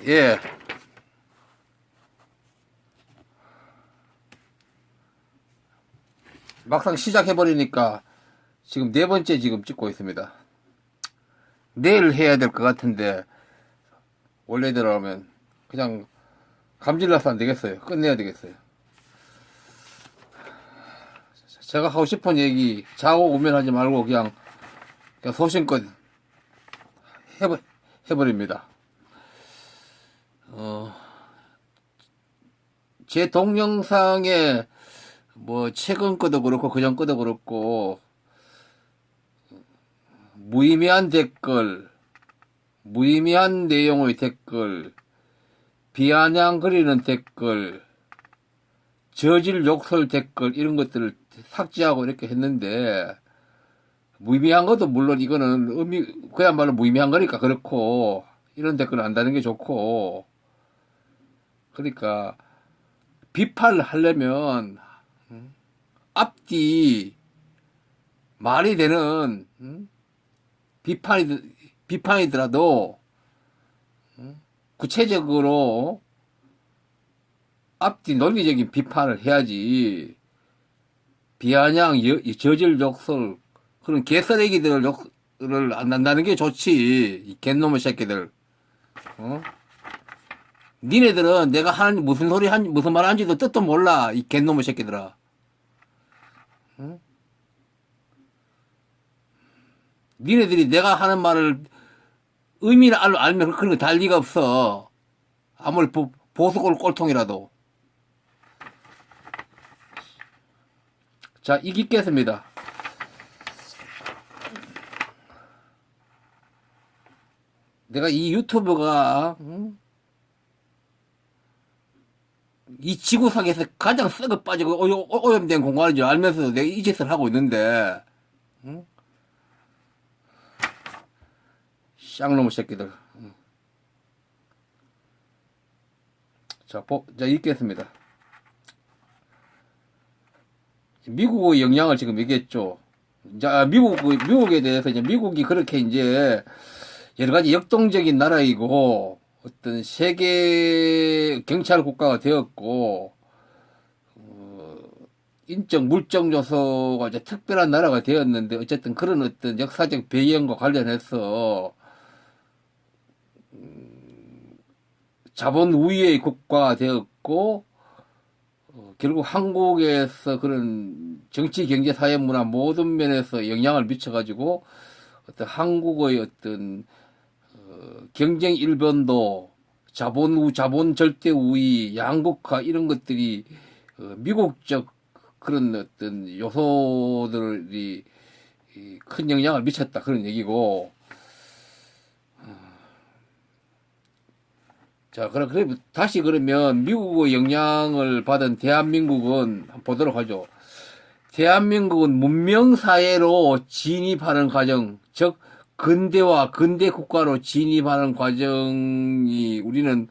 예. 막상 시작해버리니까 지금 네 번째 지금 찍고 있습니다. 내일 해야 될 것 같은데 원래대로 하면 그냥 감질나서 안 되겠어요. 끝내야 되겠어요. 제가 하고 싶은 얘기 자고 우면하지 말고 그냥 소신껏 해버립니다. 제 동영상에 뭐 최근 거도 그렇고 그전 거도 그렇고 무의미한 댓글, 무의미한 내용의 댓글, 비아냥거리는 댓글, 저질 욕설 댓글 이런 것들을 삭제하고 이렇게 했는데 무의미한 것도 물론 이거는 그야말로 무의미한 거니까 그렇고 이런 댓글은 안 다는 게 좋고 그러니까 비판을 하려면 앞뒤 말이 되는 비판이더라도 구체적으로 앞뒤 논리적인 비판을 해야지 비아냥 저질 욕설 그런 개쓰레기들을 욕을 안 한다는 게 좋지. 이 개놈의 새끼들. 니네들은 내가 하는 무슨 무슨 말 하는지도 뜻도 몰라. 이 개놈의 새끼들아. 니네들이 내가 하는 말을 의미를 알면 그런 거 달 리가 없어. 아무리 보수골 꼴통이라도. 자, 이기겠습니다. 내가 이 유튜브가 이 지구상에서 가장 썩어 빠지고 오염된 공간인 줄 알면서도 내가 이 짓을 하고 있는데 쌍놈의 새끼들. 자, 읽겠습니다. 미국의 영향을 지금 얘기했죠. 자, 미국에 대해서 이제 미국이 그렇게 이제 여러 가지 역동적인 나라이고 어떤 세계 경찰 국가가 되었고 인적 물적 요소가 이제 특별한 나라가 되었는데 어쨌든 그런 어떤 역사적 배경과 관련해서 자본 우위의 국가가 되었고 결국 한국에서 그런 정치, 경제, 사회, 문화 모든 면에서 영향을 미쳐가지고 어떤 한국의 어떤 경쟁 일변도, 자본 절대 우위, 양극화 이런 것들이 미국적 그런 어떤 요소들이 큰 영향을 미쳤다 그런 얘기고. 자, 그럼 다시 그러면 미국의 영향을 받은 대한민국은 한번 보도록 하죠. 대한민국은 문명사회로 진입하는 과정, 즉 근대화, 근대 국가로 진입하는 과정이 우리는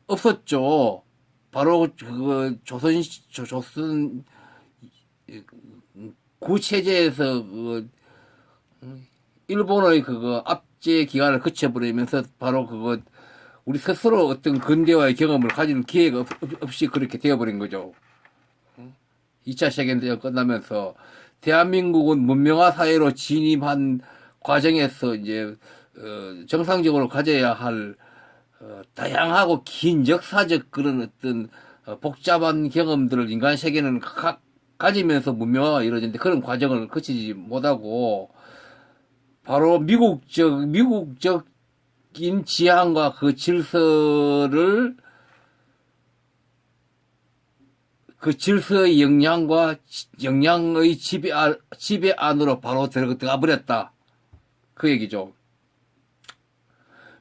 없었죠. 바로 그 조선 구체제에서 일본의 그거 압제 기간을 거쳐버리면서 바로 그거 우리 스스로 어떤 근대화의 경험을 가질 기회가 없이 그렇게 되어버린 거죠. 2차 세계대전 끝나면서 대한민국은 문명화 사회로 진입한 과정에서 이제 정상적으로 가져야 할 다양하고 긴 역사적 그런 어떤 복잡한 경험들을 인간 세계는 가지면서 문명화가 이루어지는데 그런 과정을 거치지 못하고 바로 미국적인 지향과 그 질서를 그 질서의 영향의 지배 안으로 바로 들어가 버렸다. 그 얘기죠.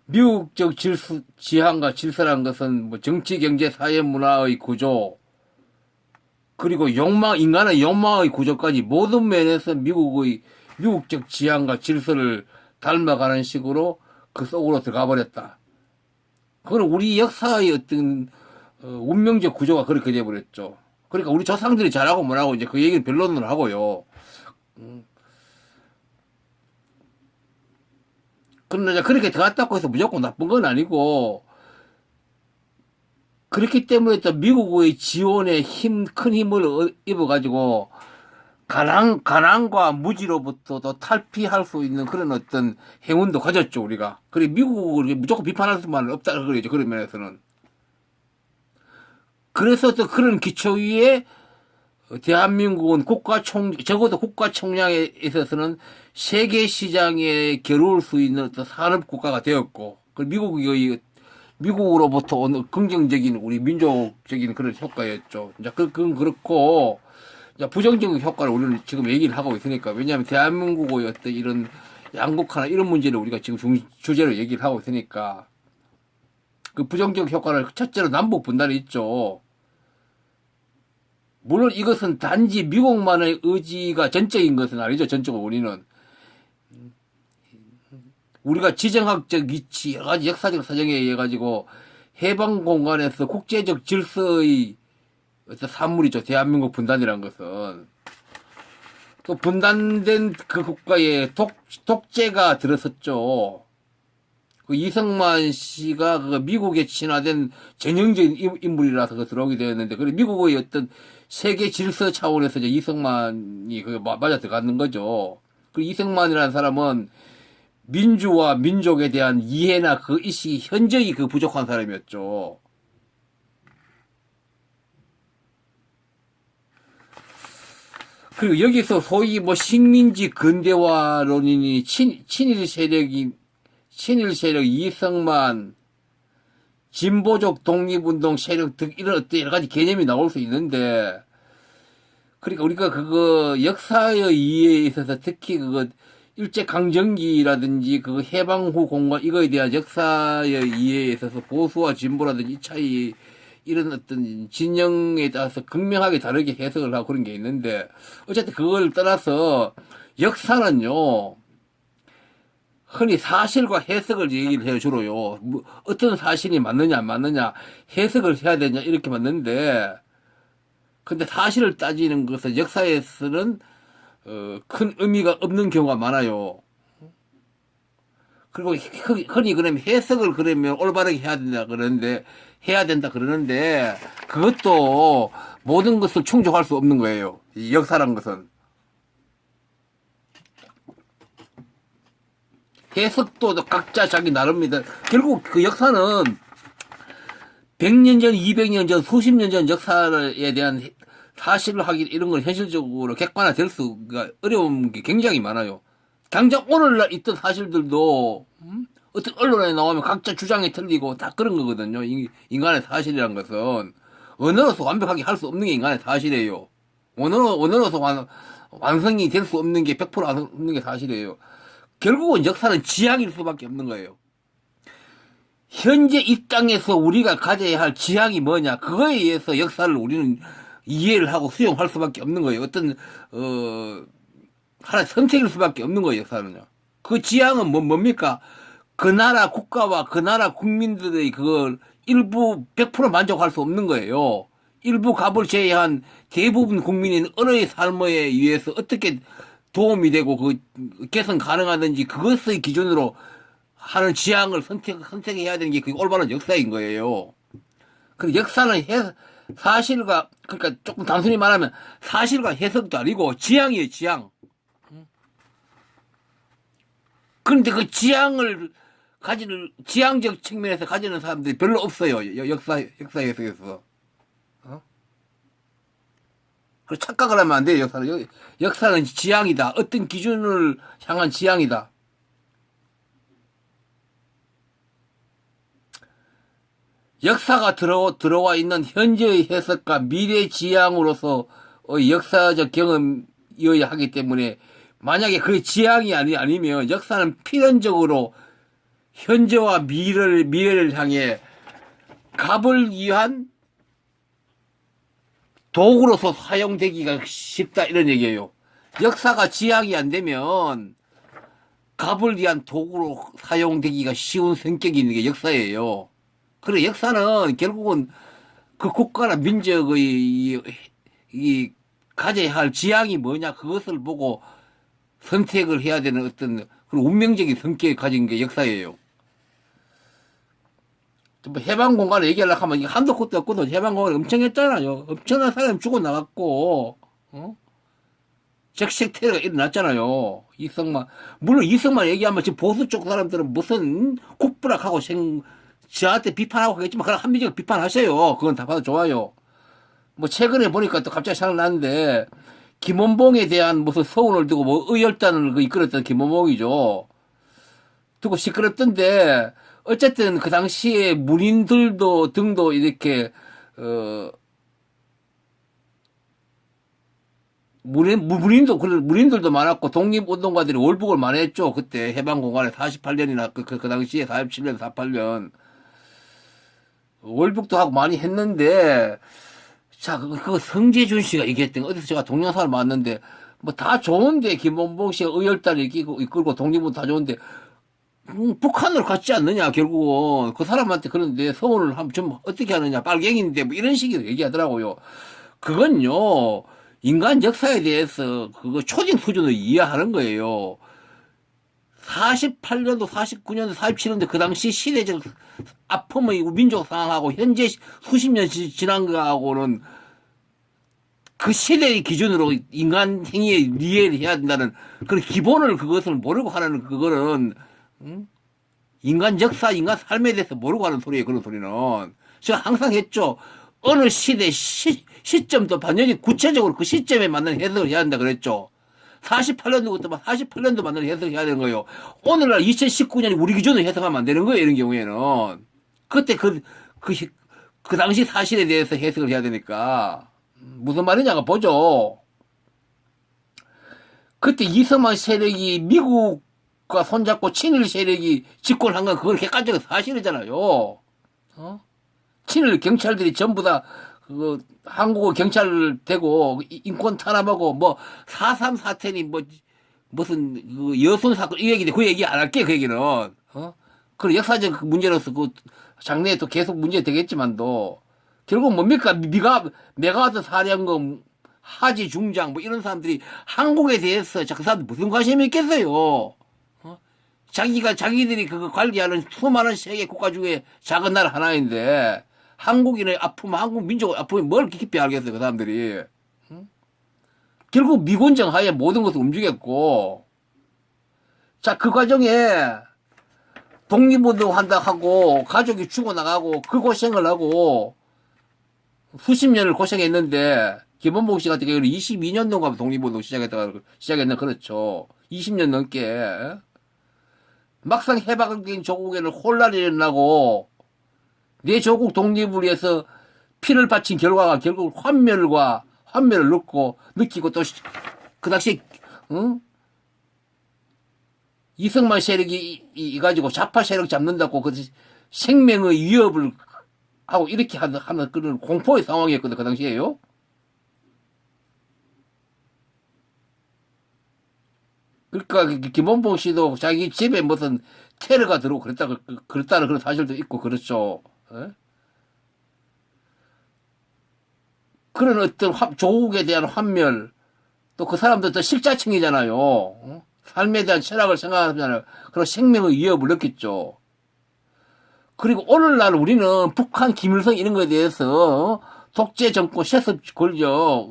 미국적 지향과 질서란 것은 뭐 정치, 경제, 사회, 문화의 구조, 그리고 인간의 욕망의 구조까지 모든 면에서 미국적 지향과 질서를 닮아가는 식으로 그 속으로 들어가 버렸다. 그건 우리 역사의 어떤 운명적 구조가 그렇게 돼버렸죠. 그러니까 우리 조상들이 잘하고 뭐라고 이제 그 얘기는 변론을 하고요. 그러나 그렇게 들어갔다고 해서 무조건 나쁜 건 아니고 그렇기 때문에 또 미국의 지원에 큰 힘을 입어가지고 가난과 무지로부터도 탈피할 수 있는 그런 어떤 행운도 가졌죠, 우리가. 그래, 미국을 무조건 비판할 수만 없다, 그러죠, 그런 면에서는. 그래서 또 그런 기초 위에 대한민국은 적어도 국가총량에 있어서는 세계 시장에 겨룰 수 있는 어떤 산업 국가가 되었고, 그 미국으로부터 오는 긍정적인 우리 민족적인 그런 효과였죠. 이제 그건 그렇고, 이제 부정적인 효과를 우리는 지금 얘기를 하고 있으니까, 왜냐하면 대한민국의 어떤 이런 양극화나 이런 문제를 우리가 지금 주제로 얘기를 하고 있으니까, 그 부정적 효과를 첫째로 남북 분단이 있죠. 물론 이것은 단지 미국만의 의지가 전적인 것은 아니죠. 전적으로 우리가 지정학적 위치, 여러 가지 역사적 사정에 의해 가지고 해방 공간에서 국제적 질서의 어떤 산물이죠. 대한민국 분단이라는 것은. 또 분단된 그 국가에 독재가 들어섰죠. 그 이승만 씨가 그 미국에 친화된 전형적인 인물이라서 그 들어오게 되었는데, 그래 미국의 어떤 세계 질서 차원에서 이제 이승만이 그 맞아 들어가는 거죠. 그 이승만이라는 사람은 민주와 민족에 대한 이해나 그意識, 현저히 그 부족한 사람이었죠. 그리고 여기서 소위 뭐 식민지 근대화론이니 친일 세력 이승만, 진보적 독립운동 세력 등 이런 어떤 여러 가지 개념이 나올 수 있는데, 그러니까 우리가 그거 역사의 이해에 있어서 특히 그거 일제강점기라든지 그 해방 후 공간 이거에 대한 역사의 이해에 있어서 보수와 진보라든지 이 차이 이런 어떤 진영에 따라서 극명하게 다르게 해석을 하고 그런 게 있는데, 어쨌든 그걸 떠나서 역사는요, 흔히 사실과 해석을 얘기를 해요, 주로요. 어떤 사실이 맞느냐, 안 맞느냐, 해석을 해야 되냐, 이렇게 맞는데, 근데 사실을 따지는 것은 역사에서는, 큰 의미가 없는 경우가 많아요. 그리고 흔히 그러면 해석을 그러면 올바르게 해야 된다 그러는데, 그것도 모든 것을 충족할 수 없는 거예요. 이 역사란 것은. 해석도 각자 자기 나름입니다. 결국 그 역사는 100년 전, 200년 전, 수십 년 전 역사에 대한 사실을 하기 이런 건 현실적으로 객관화될 수가 어려운 게 굉장히 많아요. 당장 오늘날 있던 사실들도 어떤 언론에 나오면 각자 주장이 틀리고 다 그런 거거든요. 인간의 사실이란 것은 언어로서 완벽하게 할 수 없는 게 인간의 사실이에요. 언어로서 완성이 될 수 없는 게 100% 없는 게 사실이에요. 결국은 역사는 지향일 수밖에 없는 거예요. 현재 이 땅에서 우리가 가져야 할 지향이 뭐냐, 그거에 의해서 역사를 우리는 이해를 하고 수용할 수밖에 없는 거예요. 어떤 하나 선택일 수밖에 없는 거예요. 역사는요. 그 지향은 뭡니까? 그 나라 국가와 그 나라 국민들의 그걸 일부 100% 만족할 수 없는 거예요. 일부 갑을 제외한 대부분 국민인 언어의 삶에 의해서 어떻게 도움이 되고 그 개선 가능하든지 그것의 기준으로 하는 지향을 선택해야 되는 게 그게 올바른 역사인 거예요. 그 역사는 사실과, 그러니까 조금 단순히 말하면 사실과 해석도 아니고 지향이에요, 지향. 그런데 그 지향적 측면에서 가지는 사람들이 별로 없어요. 역사 해석에서. 착각을 하면 안 돼요, 역사는. 역사는 지향이다. 어떤 기준을 향한 지향이다. 역사가 들어와 있는 현재의 해석과 미래 지향으로서 역사적 경험이어야 하기 때문에 만약에 그게 지향이 아니면 역사는 필연적으로 현재와 미래를 향해 갑을 위한 도구로서 사용되기가 쉽다 이런 얘기예요. 역사가 지향이 안 되면 갑을 위한 도구로 사용되기가 쉬운 성격이 있는 게 역사예요. 그래 역사는 결국은 그 국가나 민족의 이 가져야 할 지향이 뭐냐 그것을 보고 선택을 해야 되는 어떤 그런 운명적인 성격을 가진 게 역사예요. 뭐 해방 공간을 얘기하려고 하면 이게 한도 끝도 없거든. 해방 공간이 엄청 했잖아요. 엄청난 사람이 죽어나갔고, 적색 테러가 일어났잖아요. 이승만. 물론 이승만 얘기하면 지금 보수 쪽 사람들은 무슨 국부락하고 저한테 비판하고 하겠지만, 그냥 합리적으로 비판하세요. 그건 다 봐도 좋아요. 뭐, 최근에 보니까 또 갑자기 생각났는데, 김원봉에 대한 무슨 서운을 두고 뭐 의열단을 이끌었던 김원봉이죠. 두고 시끄럽던데, 어쨌든 그 당시에 문인들도 등도 이렇게, 문인들도 많았고, 독립운동가들이 월북을 많이 했죠. 그때 해방공간에 48년이나 그 당시에 47년, 48년. 월북도 하고 많이 했는데, 자, 그거 성재준 씨가 얘기했던 거, 어디서 제가 동영상을 봤는데, 뭐 다 좋은데, 김원봉 씨가 의열단을 이끌고 독립은 다 좋은데, 북한으로 갔지 않느냐, 결국은. 그 사람한테 그런데 서울을 좀 어떻게 하느냐, 빨갱이인데, 뭐 이런 식으로 얘기하더라고요. 그건요, 인간 역사에 대해서 그거 초딩 수준으로 이해하는 거예요. 48년도, 49년도, 47년도 그 당시 시대적 아픔의 민족 상황하고 현재 수십 년 지난 거하고는 그 시대의 기준으로 인간 행위에 이해를 해야 된다는 그런 기본을 그것을 모르고 하는 그거는 인간 역사, 인간 삶에 대해서 모르고 하는 소리예요. 그런 소리는. 제가 항상 했죠. 어느 시대 시점도 반전이 구체적으로 그 시점에 맞는 해석을 해야 한다 그랬죠. 48년도부터 48년도 맞는 해석을 해야 되는 거예요. 오늘날 2019년이 우리 기준으로 해석하면 안 되는 거예요. 이런 경우에는. 그때 그 당시 사실에 대해서 해석을 해야 되니까. 무슨 말이냐가 보죠. 그때 이승만 세력이 미국과 손잡고 친일 세력이 집권한 건 그건 객관적인 사실이잖아요. 친일 경찰들이 전부 다 한국 경찰 되고 인권 탄압하고 뭐 4.3 사태니 뭐 무슨 그 여순 사건 이 얘기인데 그 얘기 안 할게 그 얘기는 그 역사적 문제로서 그 장래에 또 계속 문제 되겠지만도 결국 뭡니까 메가와트 사령검 하지 중장 뭐 이런 사람들이 한국에 대해서 그 사람들 무슨 관심이 있겠어요. 자기들이 그거 관리하는 수많은 세계 국가 중에 작은 나라 하나인데 한국인의 아픔, 한국 민족의 아픔이 뭘 깊이 알겠어요, 그 사람들이. 결국 미군정 하에 모든 것을 움직였고, 자, 그 과정에 독립운동 한다 하고, 가족이 죽어나가고, 그 고생을 하고, 수십 년을 고생했는데, 김원봉 씨 같은 경우는 22년도인가 독립운동 시작했나, 그렇죠. 20년 넘게. 막상 해방된 조국에는 혼란이 일어나고, 내 조국 독립을 위해서 피를 바친 결과가 결국 환멸을 느끼고 또 그 당시 이승만 세력이 가지고 좌파 세력 잡는다고 그 생명의 위협을 하고 이렇게 하는 그런 공포의 상황이었거든 그 당시에요. 그러니까 김원봉 씨도 자기 집에 무슨 테러가 들어오고 그랬다는 그런 사실도 있고 그렇죠. 그런 어떤 조국에 대한 환멸, 또 그 사람들도 식자층이잖아요. 삶에 대한 철학을 생각하잖아요. 그리고 생명의 위협을 느꼈죠. 그리고 오늘날 우리는 북한 김일성 이런 거에 대해서 독재 정권 세습 권력,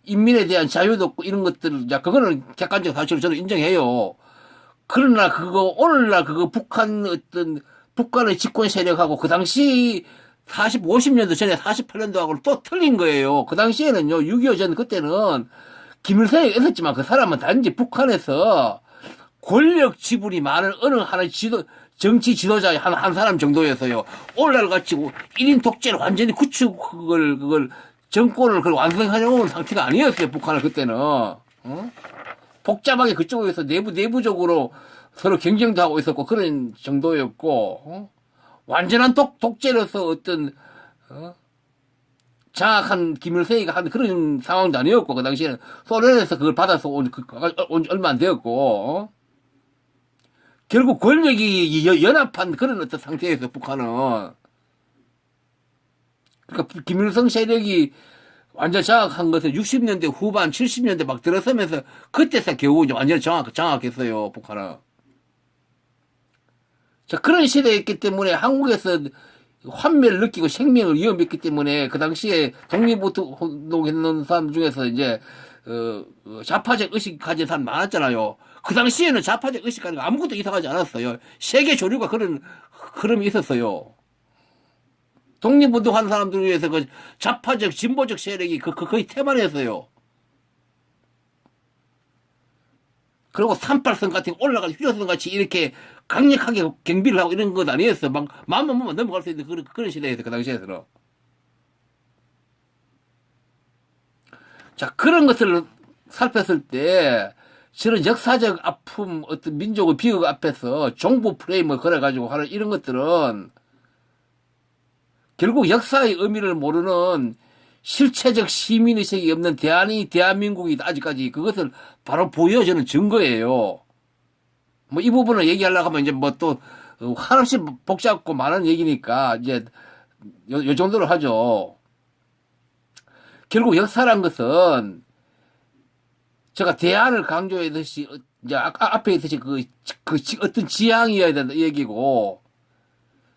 인민에 대한 자유도 없고 이런 것들, 그거는 객관적 사실을 저는 인정해요. 그러나 오늘날 북한의 집권 세력하고 그 당시 50년도 전에 48년도하고는 또 틀린 거예요. 그 당시에는요, 6.25 전 그때는 김일성이 있었지만 그 사람은 단지 북한에서 권력 지분이 많은 어느 하나의 정치 지도자의 한 사람 정도였어요. 오늘날 같이 1인 독재를 완전히 그걸 정권을 완성하려는 상태가 아니었어요. 북한은 그때는. 복잡하게 그쪽에서 내부적으로 서로 경쟁도 하고 있었고 그런 정도였고 완전한 독재로서 어떤 장악한 김일성이가 한 그런 상황도 아니었고 그 당시에는 소련에서 그걸 받아서 온 얼마 안 되었고 결국 권력이 연합한 그런 어떤 상태에서 북한은 그러니까 김일성 세력이 완전 장악한 것은 60년대 후반 70년대 막 들어서면서 그때서 겨우 완전히 장악했어요 북한은. 자, 그런 시대였기 때문에 한국에서 환멸을 느끼고 생명을 위험했기 때문에 그 당시에 독립운동했는 사람 중에서 이제 좌파적 의식 가진 사람 많았잖아요. 그 당시에는 좌파적 의식 가진 거 아무것도 이상하지 않았어요. 세계 조류가 그런 흐름이 있었어요. 독립운동하는 사람들 위해서 그 좌파적 진보적 세력이 거의 태만했어요. 그리고 38선 같은 올라갈 휴전선 같이 이렇게 강력하게 경비를 하고 이런 건 아니었어. 막 마음만 먹으면 넘어갈 수 있는 그런 시대였어. 그 당시에서는. 자, 그런 것들을 살폈을 때 저는 역사적 아픔, 어떤 민족의 비극 앞에서 정보 프레임을 걸어가지고 하는 이런 것들은 결국 역사의 의미를 모르는 실체적 시민의식이 없는 대한민국이 아직까지 그것을 바로 보여주는 증거예요. 뭐 이 부분을 얘기하려고 하면 이제 뭐 또 한없이 복잡고 많은 얘기니까 이제 요 정도로 하죠. 결국 역사란 것은 제가 대안을 강조했듯이 이제 앞에 있듯이 그 어떤 지향이어야 된다 이 얘기고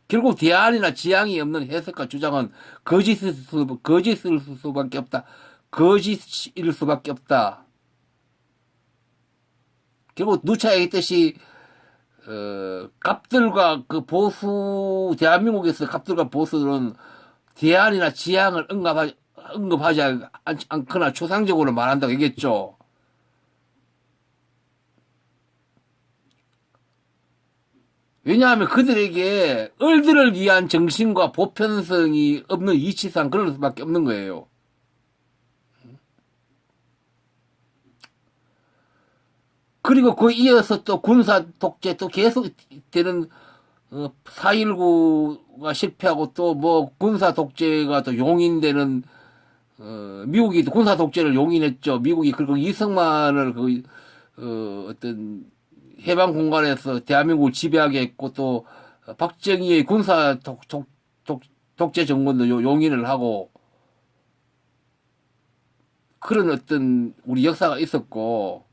결국 대안이나 지향이 없는 해석과 주장은 거짓일 수밖에 없다. 거짓일 수밖에 없다. 결국 누차 얘기했듯이 갑들과 그 보수 대한민국에서 갑들과 보수들은 대안이나 지향을 언급하지 않거나 추상적으로 말한다고 얘기했죠. 왜냐하면 그들에게 을들을 위한 정신과 보편성이 없는 이치상 그럴 수밖에 없는 거예요. 그리고 그 이어서 또 군사 독재 또 계속 되는 4.19가 실패하고 또 뭐 군사 독재가 또 용인되는 미국이 군사 독재를 용인했죠. 미국이 그리고 이승만을 어떤 해방 공간에서 대한민국을 지배하게 했고 또 박정희의 군사 독재 정권도 용인을 하고 그런 어떤 우리 역사가 있었고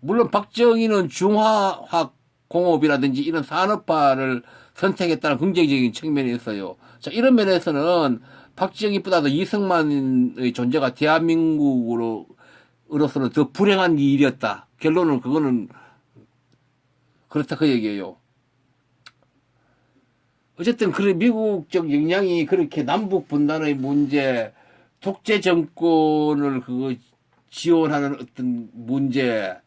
물론 박정희는 중화학 공업이라든지 이런 산업화를 선택했다는 긍정적인 측면이 있어요. 자, 이런 면에서는 박정희보다도 이승만의 존재가 대한민국으로서는 더 불행한 일이었다. 결론은 그거는 그렇다 그 얘기예요. 어쨌든 그런 미국적 영향이 그렇게 남북 분단의 문제, 독재 정권을 지원하는 어떤 문제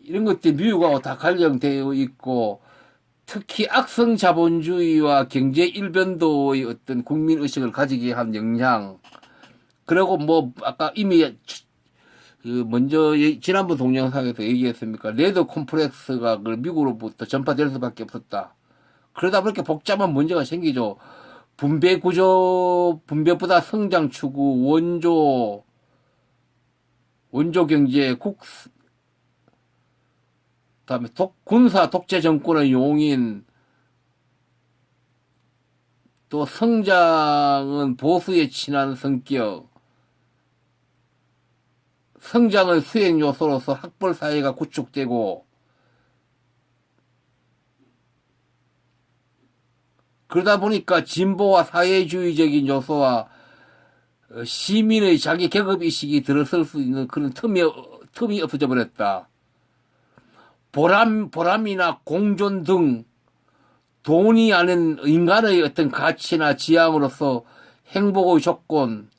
이런 것들이 미국하고 다 관련되어 있고 특히 악성 자본주의와 경제 일변도의 어떤 국민 의식을 가지게 한 영향 그리고 뭐 아까 이미 먼저 지난번 동영상에서 얘기했습니까? 레더 콤플렉스가 미국으로부터 전파될 수밖에 없었다. 그러다 보니까 복잡한 문제가 생기죠. 분배 구조, 분배보다 성장 추구, 원조 경제, 다음에 군사 독재 정권의 용인, 또 성장은 보수에 친한 성격, 성장의 수행 요소로서 학벌 사회가 구축되고, 그러다 보니까 진보와 사회주의적인 요소와 시민의 자기 계급 의식이 들어설 수 있는 그런 틈이 없어져 버렸다. 보람이나 공존 등 돈이 아닌 인간의 어떤 가치나 지향으로서 행복의 조건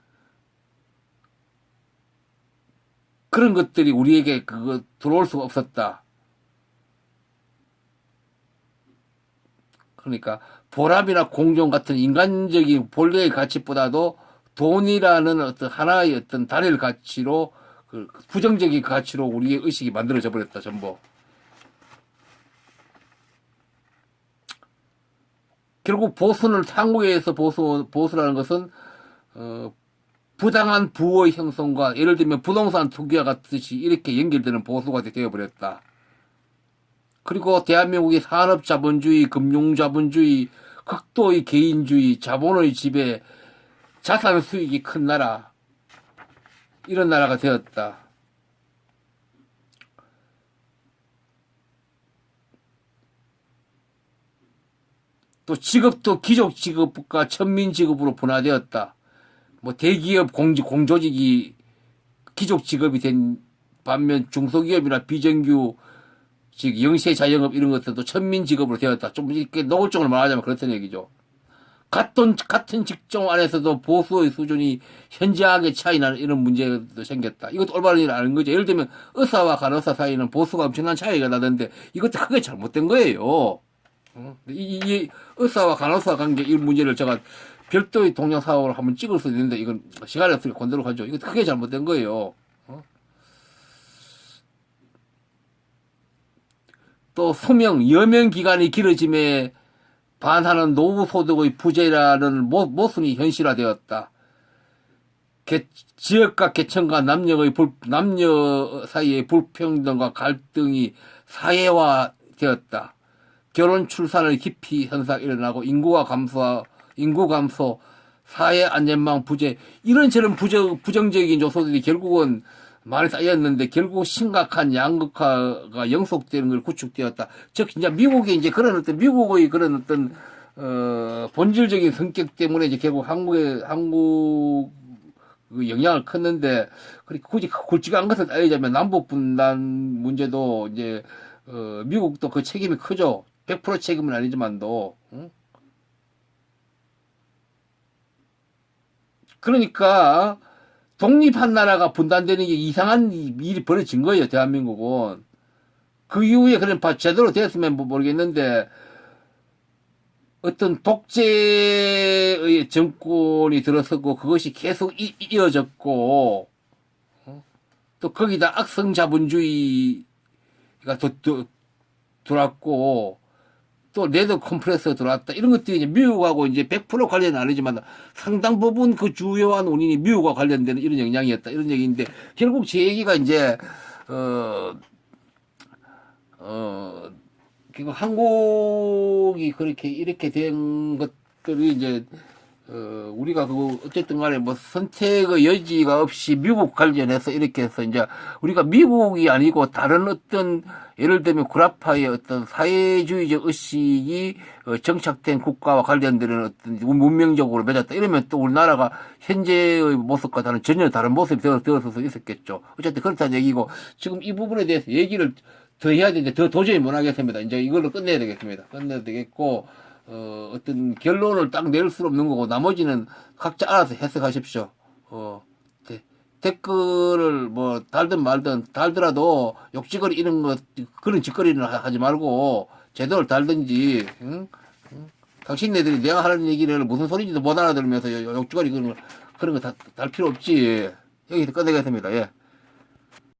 그런 것들이 우리에게 들어올 수가 없었다. 그러니까 보람이나 공존 같은 인간적인 본래의 가치보다도 돈이라는 어떤 하나의 어떤 단일 가치로 부정적인 가치로 우리의 의식이 만들어져 버렸다 전부. 결국 보수는 한국에서 보수라는 것은 부당한 부의 형성과 예를 들면 부동산 투기와 같듯이 이렇게 연결되는 보수가 되어버렸다. 그리고 대한민국이 산업자본주의, 금융자본주의, 극도의 개인주의, 자본의 지배, 자산 수익이 큰 나라 이런 나라가 되었다. 또 직업도 귀족 직업과 천민 직업으로 분화되었다. 뭐 대기업 공조직이 귀족 직업이 된 반면 중소기업이나 비정규직, 영세 자영업 이런 것들도 천민 직업으로 되었다. 좀 이렇게 노골적으로 말하자면 그렇다는 얘기죠. 같은 직종 안에서도 보수의 수준이 현저하게 차이 나는 이런 문제도 생겼다. 이것도 올바른 일 아닌 거죠. 예를 들면 의사와 간호사 사이는 보수가 엄청난 차이가 나던데 이것도 크게 잘못된 거예요. 이 의사와 간호사 관계 이 문제를 제가 별도의 동영 사업을 한번 찍을 수 있는데 이건 시간이 없으니까 건드려 가죠. 이것도 크게 잘못된 거예요. 또 수명, 여명 기간이 길어짐에 반하는 노후 소득의 부재라는 모순이 현실화되었다. 지역과 계층과 남녀 사이의 불평등과 갈등이 사회화되었다. 결혼 출산의 기피 현상이 일어나고 인구 감소, 사회 안전망 부재 이런 저런 부정적인 요소들이 결국은 많이 쌓였는데 결국 심각한 양극화가 영속되는 걸 구축되었다. 즉 이제 미국의 이제 그런 어떤 미국의 그런 어떤 본질적인 성격 때문에 이제 결국 한국 그 영향을 컸는데 굳이 굵직한 것을 따지자면 남북 분단 문제도 이제 미국도 그 책임이 크죠. 100% 책임은 아니지만도. 응? 그러니까 독립한 나라가 분단되는 게 이상한 일이 벌어진 거예요, 대한민국은. 그 이후에 그런 제대로 됐으면 모르겠는데, 어떤 독재의 정권이 들어서고, 그것이 계속 이어졌고, 또 거기다 악성 자본주의가 들어왔고, 또 레더 컴프레서 들어왔다. 이런 것들이 이제 미국하고 이제 100% 관련은 아니지만 상당 부분 그 주요한 원인이 미국과 관련되는 이런 영향이었다. 이런 얘기인데 결국 제 얘기가 이제 결국 한국이 그렇게 이렇게 된 것들이 이제 우리가 그 어쨌든 간에 뭐 선택의 여지가 없이 미국 관련해서 이렇게 해서 이제 우리가 미국이 아니고 다른 어떤 예를 들면 구라파의 어떤 사회주의적 의식이 정착된 국가와 관련되는 어떤 문명적으로 맺었다. 이러면 또 우리나라가 현재의 모습과 전혀 다른 모습이 되어서 있었겠죠. 어쨌든 그렇다는 얘기고 지금 이 부분에 대해서 얘기를 더 해야 되는데 더 도저히 못 하겠습니다. 이제 이걸로 끝내야 되겠습니다. 끝내야 되겠고 어떤 결론을 딱 낼 수 없는 거고 나머지는 각자 알아서 해석하십시오. 댓글을 뭐 달든 말든 달더라도 욕짓거리 이런 거 그런 짓거리는 하지 말고 제대로 달든지 당신네들이 내가 하는 얘기를 무슨 소리인지도 못 알아들으면서 욕짓거리 그런 거 달 필요 없지. 여기서 끝내겠습니다. 예.